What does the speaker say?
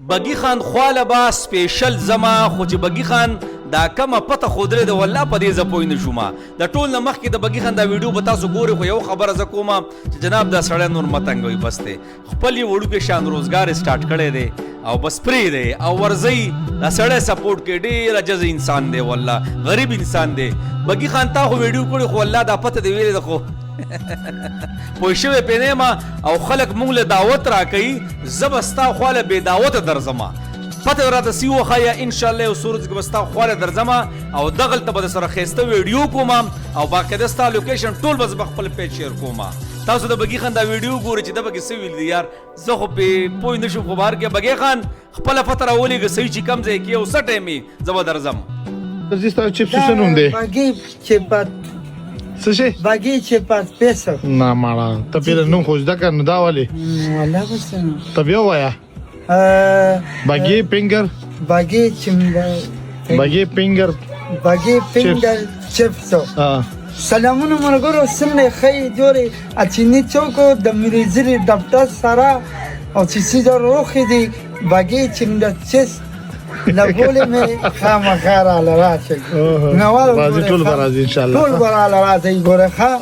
بگی خان خواله با سپیشل زما خو چې بگی خان دا کمه پته خودره د والله په دې ز پوی نه شوم د ټول نه مخکې د بگی خان دا ویډیو به تاسو ګوري خو یو خبره ز کوم چې جناب دا سړی نور متنګوي بس ته خپل وړو کې شان روزګار سٹارټ کړي دي او بس پری دی او ورزي دا سړی سپورټ کې ډیر عجز انسان دی والله غریب انسان دی بگی خان تا خو ویډیو کړي خو الله دا پته دی ویلې خو پوه شوی پېنېما او خلک مونږ له دعوت راکوي زه به ستا خواله بې دعوته درځمه پته راته سی وښیه انشاءالله یو سورج کې به ستا خواله درځمه او دغلته به در سره ښایسته ویډیو کوم او باقاعده ستا لوکیشن ټول به زه به خپل پیج شیر کوم تاسو د بګي خان دا ویډیو ګورئ چې د بګي څه ویل دي یار زه خو پې پوه نه شم خو بهر کې بګي خان خپله پته راولېږه صحیح چې کم ځای کې او څه ټایم یې زه به درځم ستا چپس څه نوم دی Baghi cepat, څه شی baghi cepat peso. نه ماړه ته پیر نوم خو زده که نو دا ولې Wala gusto no. ته بیا ووایه بګي پینګر Baghi chimda, بګي پینګر baghi finger chipso. سلامونه مرګرو سمنه خې جوړي اچینی چوکو د مریضري ډاکټر سره او چې سیده روخې دي baghi chimda چس لګولې مې خامخاره لراشه راځي ټول به راځي ان شاء الله ټول به راځي ګوره ښه